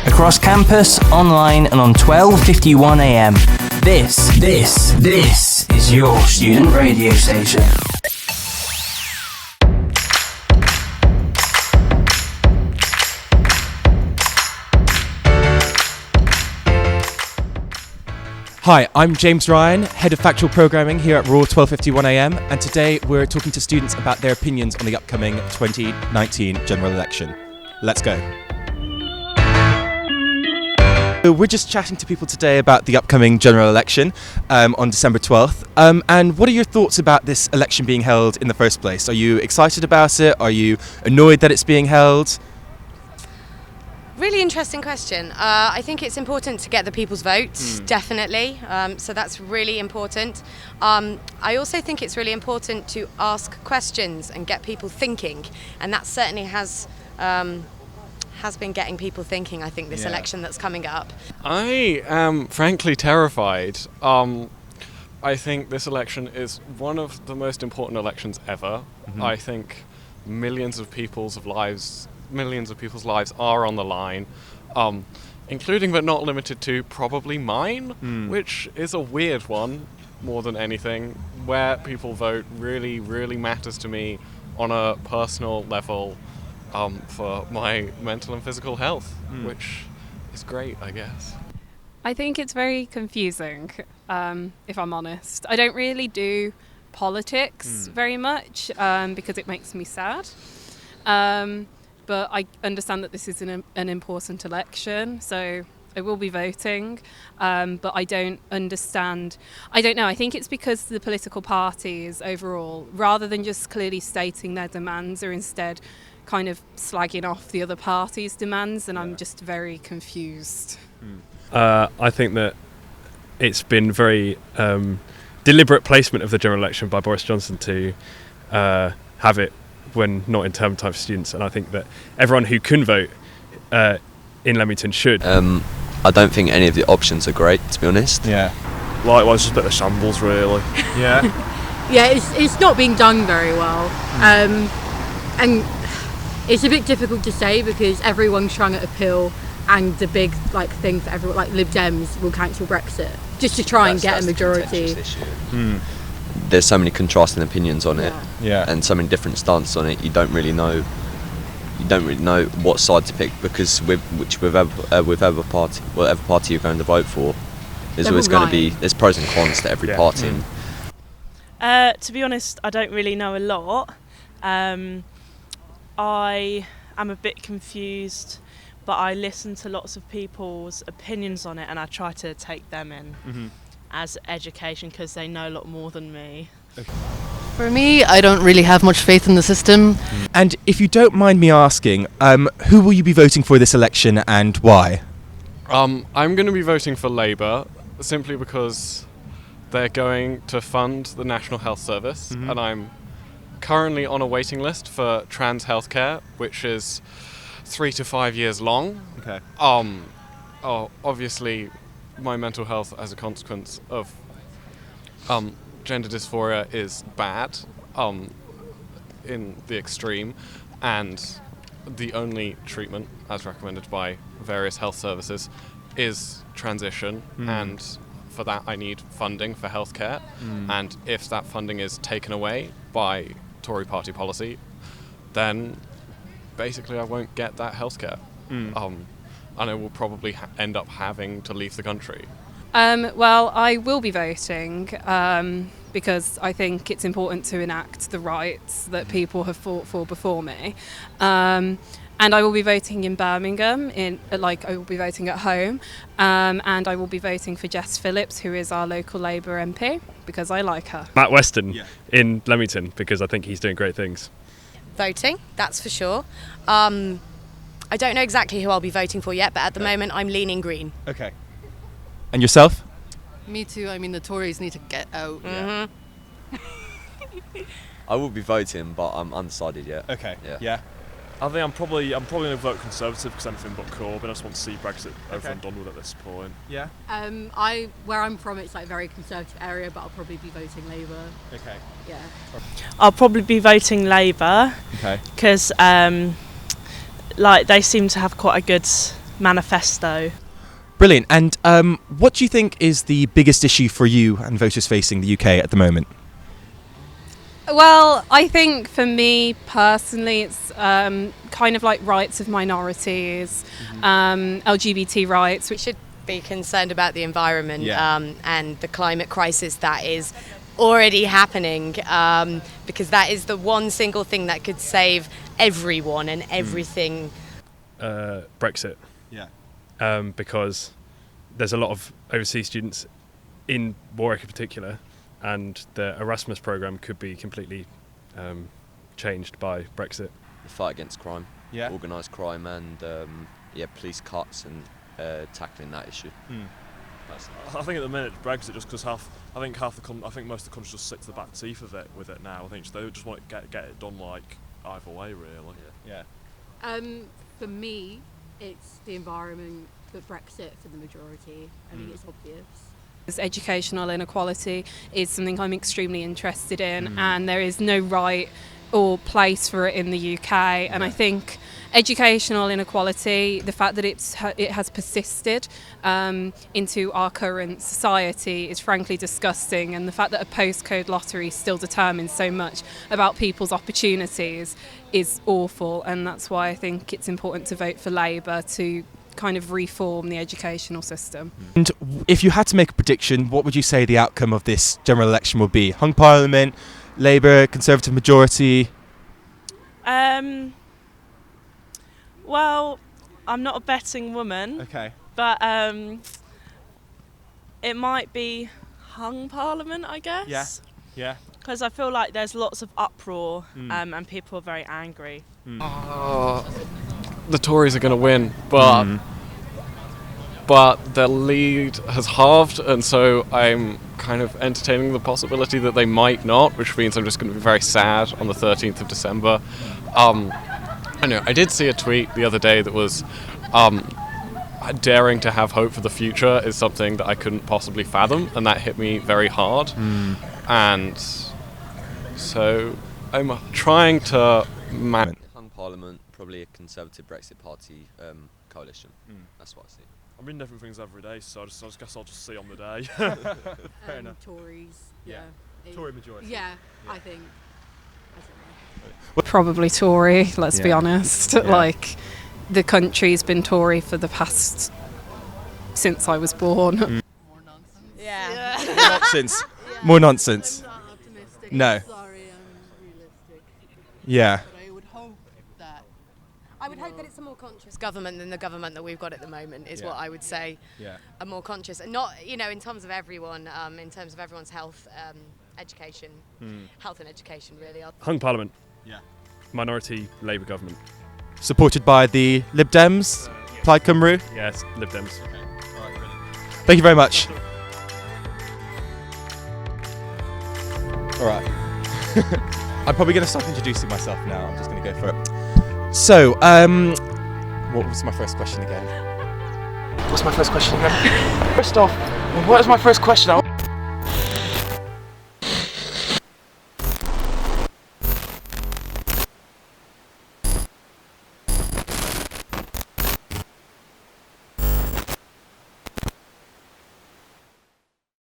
Across campus, online and on 12:51 AM. This is your student radio station. Hi, I'm James Ryan, Head of Factual Programming here at Raw 12:51am, and today we're talking to students about their opinions on the upcoming 2019 general election. Let's go. So we're just chatting to people today about the upcoming general election on December 12th. And what are your thoughts about this election being held in the first place? Are you excited about it? Are you annoyed that it's being held? Really interesting question. I think it's important to get the people's votes, definitely. So that's really important. I also think it's really important to ask questions and get people thinking, and that certainly has been getting people thinking, I think, this election that's coming up. I am frankly terrified. I think this election is one of the most important elections ever. I think millions of people's lives are on the line, including but not limited to probably mine, which is a weird one more than anything. Where people vote really, really matters to me on a personal level for my mental and physical health, which is great, I guess. I think it's very confusing, if I'm honest. I don't really do politics very much because it makes me sad. But I understand that this is an important election, so I will be voting. But I don't understand. I don't know. I think it's because the political parties overall, rather than just clearly stating their demands, are instead kind of slagging off the other party's demands, and I'm just very confused. I think that it's been very deliberate placement of the general election by Boris Johnson to have it when not in term time for students, and I think that everyone who can vote in Leamington should. I don't think any of the options are great, to be honest. Yeah. Likewise, just a bit of shambles, really. Yeah. Yeah, it's not being done very well, and it's a bit difficult to say because everyone's trying to appeal, and the big thing for everyone, like Lib Dems, will cancel Brexit just to try and get a majority. There's so many contrasting opinions on it, Yeah. and so many different stances on it. You don't really know what side to pick, because whatever party you're going to vote for, there's always going to be pros and cons to every party. To be honest, I don't really know a lot. I am a bit confused, but I listen to lots of people's opinions on it, and I try to take them in as education because they know a lot more than me. Okay. For me, I don't really have much faith in the system. And if you don't mind me asking, who will you be voting for this election and why? I'm going to be voting for Labour simply because they're going to fund the National Health Service, and I'm currently on a waiting list for trans healthcare, which is 3 to 5 years long. Okay. Obviously, my mental health as a consequence of gender dysphoria is bad in the extreme, and the only treatment as recommended by various health services is transition, and for that I need funding for healthcare, and if that funding is taken away by Tory party policy, then basically I won't get that healthcare, and I will probably end up having to leave the country. Well, I will be voting because I think it's important to enact the rights that people have fought for before me. And I will be voting in Birmingham, I will be voting at home, and I will be voting for Jess Phillips, who is our local Labour MP, because I like her. Matt Weston in Leamington, because I think he's doing great things. Voting, that's for sure. I don't know exactly who I'll be voting for yet, but at the moment I'm leaning green. Okay. And yourself? Me too. I mean, the Tories need to get out. I will be voting, but I'm undecided yet. Okay. Yeah. I think I'm probably going to vote Conservative because anything but Corbyn. I just want to see Brexit over and done with at this point. Yeah. Where I'm from, it's very conservative area, but I'll probably be voting Labour. Okay. Yeah. I'll probably be voting Labour. Okay. Because they seem to have quite a good manifesto. Brilliant. And what do you think is the biggest issue for you and voters facing the UK at the moment? Well, I think for me personally, it's kind of like rights of minorities, LGBT rights. We should be concerned about the environment and the climate crisis that is already happening, because that is the one single thing that could save everyone and everything. Brexit. Yeah. Because there's a lot of overseas students in Warwick in particular, and the Erasmus programme could be completely changed by Brexit. The fight against crime, organised crime, and police cuts and tackling that issue. I think at the minute Brexit, just because I think most of the countries just sit to the back teeth of it with it now. I think they just want to get it done like either way, really. Yeah. For me, it's the environment, but Brexit for the majority. I think it's obvious. Educational inequality is something I'm extremely interested in, and there is no right or place for it in the UK. And I think educational inequality, the fact that it has persisted into our current society, is frankly disgusting. And the fact that a postcode lottery still determines so much about people's opportunities is awful. And that's why I think it's important to vote for Labour to kind of reform the educational system. And if you had to make a prediction, what would you say the outcome of this general election will be? Hung Parliament, Labour, Conservative majority? Well, I'm not a betting woman. Okay. But it might be hung Parliament, I guess. Yeah. Because I feel like there's lots of uproar and people are very angry. The Tories are going to win, but their lead has halved, and so I'm kind of entertaining the possibility that they might not, which means I'm just going to be very sad on the 13th of December. I did see a tweet the other day that was daring to have hope for the future is something that I couldn't possibly fathom, and that hit me very hard. And so I'm trying to Hung Parliament, probably a Conservative Brexit Party coalition. That's what I see. I'm reading different things every day, so I just guess I'll just see on the day. Fair enough. Tories. Tory majority. Yeah, I think. Probably Tory, let's be honest. Like, the country's been Tory for the past, since I was born. Yeah. More nonsense. More nonsense. I'm not optimistic. No. Sorry, I'm realistic. Yeah. But I would hope that. I would hope that it's a more conscious government than the government that we've got at the moment, is what I would say. Yeah. A more conscious, and not, in terms of everyone, in terms of everyone's health, education, health and education, really. Hung Parliament. Yeah. Minority Labour government. Supported by the Lib Dems, Plaid Cymru. Yes, Lib Dems. Thank you very much. All right. I'm probably going to stop introducing myself now. I'm just going to go for it. So, what was my first question again? What's my first question again? First off, what is my first question?